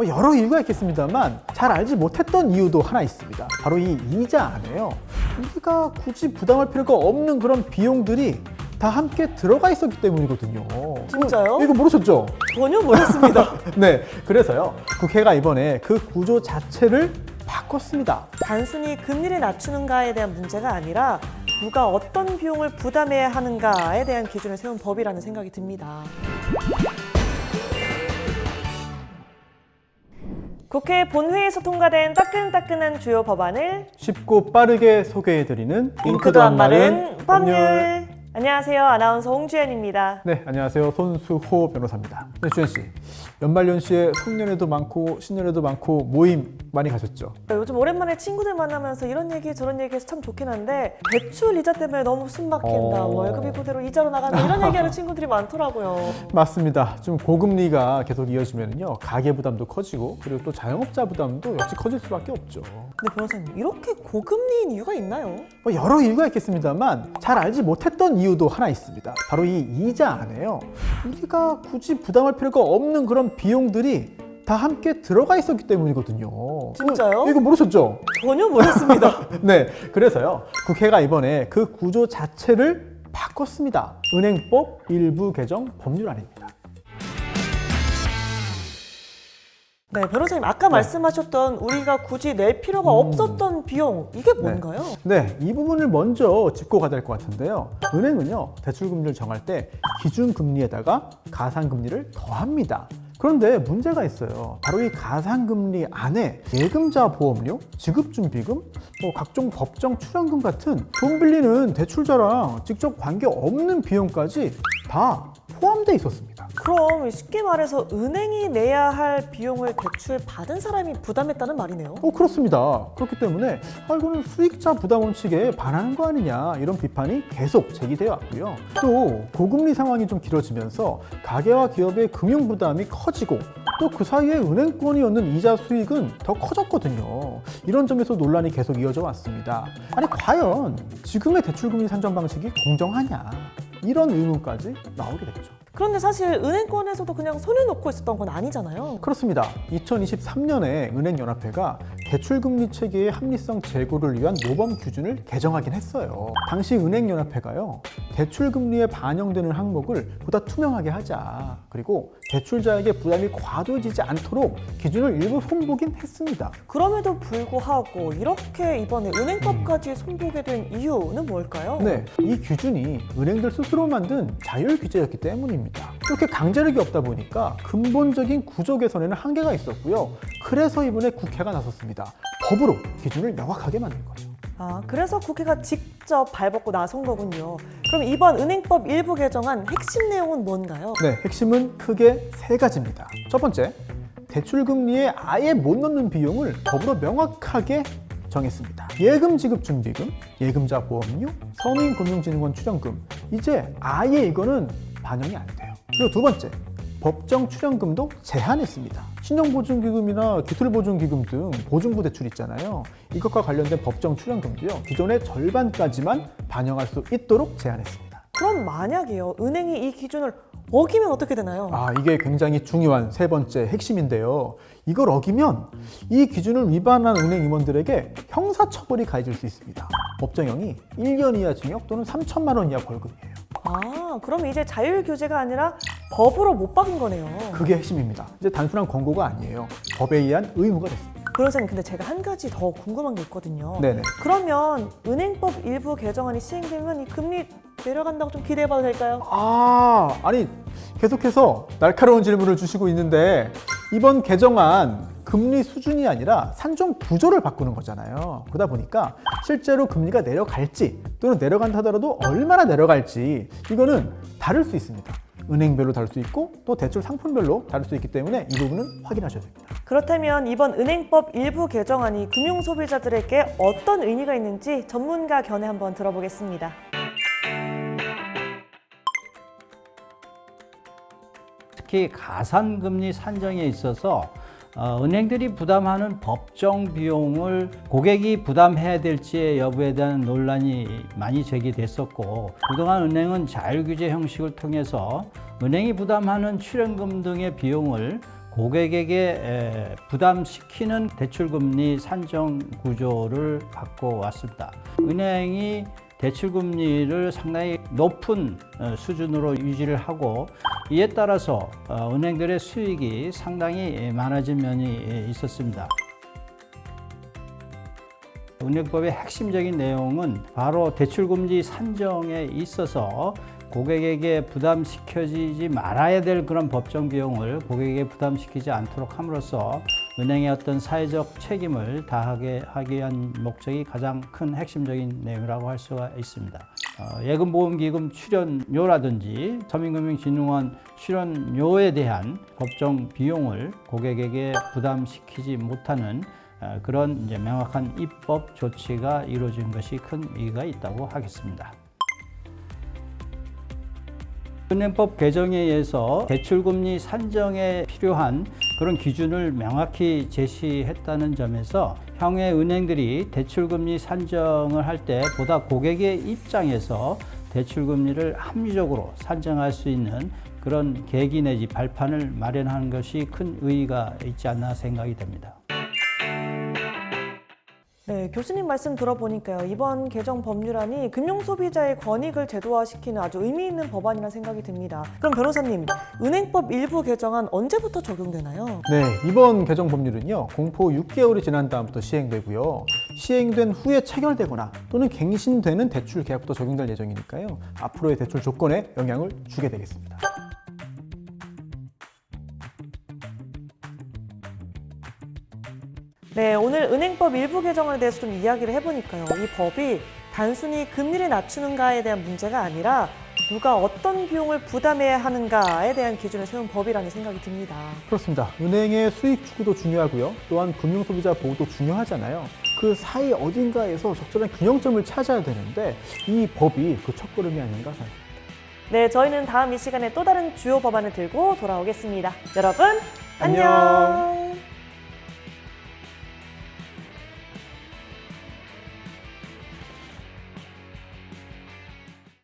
여러 이유가 있겠습니다만 잘 알지 못했던 이유도 하나 있습니다. 바로 이 이자 안에요. 우리가 굳이 부담할 필요가 없는 그런 비용들이 다 함께 들어가 있었기 때문이거든요. 진짜요? 이거 모르셨죠? 전혀 몰랐습니다. 네, 그래서요. 국회가 이번에 그 구조 자체를 바꿨습니다. 단순히 금리를 낮추는가에 대한 문제가 아니라 누가 어떤 비용을 부담해야 하는가에 대한 기준을 세운 법이라는 생각이 듭니다. 국회 본회의에서 통과된 따끈따끈한 주요 법안을 쉽고 빠르게 소개해드리는 잉크도 안 마른 법률. 안녕하세요. 아나운서 홍주연입니다. 네, 안녕하세요. 손수호 변호사입니다. 네, 주연 씨. 연말연시에 송년회도 많고 신년회도 많고 모임 많이 가셨죠? 요즘 오랜만에 친구들 만나면서 이런 얘기 저런 얘기해서 참 좋긴 한데 대출 이자 때문에 너무 숨 막힌다. 월급이 그대로 이자로 나간다. 이런 얘기하는 친구들이 많더라고요. 맞습니다. 좀 고금리가 계속 이어지면요, 가계 부담도 커지고 그리고 또 자영업자 부담도 역시 커질 수밖에 없죠. 근데 변호사님, 이렇게 고금리인 이유가 있나요? 여러 이유가 있겠습니다만 잘 알지 못했던 이유도 하나 있습니다. 바로 이 이자 안에요. 우리가 굳이 부담할 필요가 없는 그런 비용들이 다 함께 들어가 있었기 때문이거든요. 진짜요? 이거 모르셨죠? 전혀 몰랐습니다. 네, 그래서요. 국회가 이번에 그 구조 자체를 바꿨습니다. 은행법 일부 개정 법률안입니다. 네, 변호사님, 아까 말씀하셨던 우리가 굳이 낼 필요가 없었던 비용, 이게 뭔가요? 네, 이 부분을 먼저 짚고 가야 될 것 같은데요. 은행은요, 대출금리를 정할 때 기준금리에다가 가산금리를 더합니다. 그런데 문제가 있어요. 바로 이 가산금리 안에 예금자 보험료, 지급준비금, 각종 법정 출연금 같은 돈 빌리는 대출자랑 직접 관계없는 비용까지 다 포함되어 있었습니다. 그럼 쉽게 말해서 은행이 내야 할 비용을 대출 받은 사람이 부담했다는 말이네요. 그렇습니다. 그렇기 때문에 이거는 수익자 부담 원칙에 반하는 거 아니냐, 이런 비판이 계속 제기되어 왔고요. 또 고금리 상황이 좀 길어지면서 가계와 기업의 금융 부담이 커지고 또 그 사이에 은행권이 얻는 이자 수익은 더 커졌거든요. 이런 점에서 논란이 계속 이어져 왔습니다. 아니, 과연 지금의 대출금리 산정 방식이 공정하냐, 이런 의문까지 나오게 됐죠. 그런데 사실 은행권에서도 그냥 손을 놓고 있었던 건 아니잖아요. 그렇습니다. 2023년에 은행연합회가 대출금리 체계의 합리성 제고를 위한 모범 기준을 개정하긴 했어요. 당시 은행연합회가요, 대출금리에 반영되는 항목을 보다 투명하게 하자, 그리고 대출자에게 부담이 과도해지지 않도록 기준을 일부 손보긴 했습니다. 그럼에도 불구하고 이렇게 이번에 은행법까지 손보게 된 이유는 뭘까요? 네, 이 기준이 은행들 스스로 만든 자율 규제였기 때문입니다. 이렇게 강제력이 없다 보니까 근본적인 구조 개선에는 한계가 있었고요. 그래서 이번에 국회가 나섰습니다. 법으로 기준을 명확하게 만든 거죠. 그래서 국회가 직접 발벗고 나선 거군요. 그럼 이번 은행법 일부 개정안 핵심 내용은 뭔가요? 네, 핵심은 크게 세 가지입니다. 첫 번째, 대출금리에 아예 못 넣는 비용을 법으로 명확하게 정했습니다. 예금 지급 준비금, 예금자 보험료, 서민금융진흥원 출연금, 이제 아예 이거는 반영이 안 돼요. 그리고 두 번째, 법정 출연금도 제한했습니다. 신용보증기금이나 기술보증기금 등 보증부 대출 있잖아요. 이것과 관련된 법정 출연금도요, 기존의 절반까지만 반영할 수 있도록 제한했습니다. 그럼 만약에요, 은행이 이 기준을 어기면 어떻게 되나요? 이게 굉장히 중요한 세 번째 핵심인데요. 이걸 어기면 이 기준을 위반한 은행 임원들에게 형사처벌이 가해질 수 있습니다. 법정형이 1년 이하 징역 또는 3천만 원 이하 벌금이에요. 그럼 이제 자율 규제가 아니라 법으로 못 박은 거네요. 그게 핵심입니다. 이제 단순한 권고가 아니에요. 법에 의한 의무가 됐습니다. 변호사님, 근데 제가 한 가지 더 궁금한 게 있거든요. 네네. 그러면 은행법 일부 개정안이 시행되면 이 금리 내려간다고 좀 기대해봐도 될까요? 아니, 계속해서 날카로운 질문을 주시고 있는데, 이번 개정안 금리 수준이 아니라 산정 구조를 바꾸는 거잖아요. 그러다 보니까 실제로 금리가 내려갈지 또는 내려간다 하더라도 얼마나 내려갈지 이거는 다를 수 있습니다. 은행별로 다를 수 있고 또 대출 상품별로 다를 수 있기 때문에 이 부분은 확인하셔야 됩니다. 그렇다면 이번 은행법 일부 개정안이 금융소비자들에게 어떤 의미가 있는지 전문가 견해 한번 들어보겠습니다. 특히 가산금리 산정에 있어서 은행들이 부담하는 법정 비용을 고객이 부담해야 될지의 여부에 대한 논란이 많이 제기됐었고, 그동안 은행은 자율규제 형식을 통해서 은행이 부담하는 출연금 등의 비용을 고객에게 부담시키는 대출금리 산정 구조를 갖고 왔습니다. 은행이 대출금리를 상당히 높은 수준으로 유지를 하고 이에 따라서 은행들의 수익이 상당히 많아진 면이 있었습니다. 은행법의 핵심적인 내용은 바로 대출금리 산정에 있어서 고객에게 부담시켜지지 말아야 될 그런 법정 비용을 고객에게 부담시키지 않도록 함으로써 은행의 어떤 사회적 책임을 다하게 하기 위한 목적이 가장 큰 핵심적인 내용이라고 할 수가 있습니다. 예금보험기금 출연료라든지 서민금융진흥원 출연료에 대한 법정 비용을 고객에게 부담시키지 못하는 그런 이제 명확한 입법 조치가 이루어진 것이 큰 의의가 있다고 하겠습니다. 은행법 개정에 의해서 대출금리 산정에 필요한 그런 기준을 명확히 제시했다는 점에서 향후에 은행들이 대출금리 산정을 할 때 보다 고객의 입장에서 대출금리를 합리적으로 산정할 수 있는 그런 계기 내지 발판을 마련하는 것이 큰 의의가 있지 않나 생각이 됩니다. 네, 교수님 말씀 들어보니까요. 이번 개정 법률안이 금융소비자의 권익을 제도화시키는 아주 의미 있는 법안이라는 생각이 듭니다. 그럼 변호사님, 은행법 일부 개정안 언제부터 적용되나요? 네, 이번 개정 법률은요, 공포 6개월이 지난 다음부터 시행되고요. 시행된 후에 체결되거나 또는 갱신되는 대출 계약부터 적용될 예정이니까요. 앞으로의 대출 조건에 영향을 주게 되겠습니다. 네, 오늘 은행법 일부 개정안에 대해서 좀 이야기를 해보니까요. 이 법이 단순히 금리를 낮추는가에 대한 문제가 아니라 누가 어떤 비용을 부담해야 하는가에 대한 기준을 세운 법이라는 생각이 듭니다. 그렇습니다. 은행의 수익 추구도 중요하고요. 또한 금융소비자 보호도 중요하잖아요. 그 사이 어딘가에서 적절한 균형점을 찾아야 되는데 이 법이 그 첫걸음이 아닌가 생각합니다. 네, 저희는 다음 이 시간에 또 다른 주요 법안을 들고 돌아오겠습니다. 여러분, 안녕. 안녕.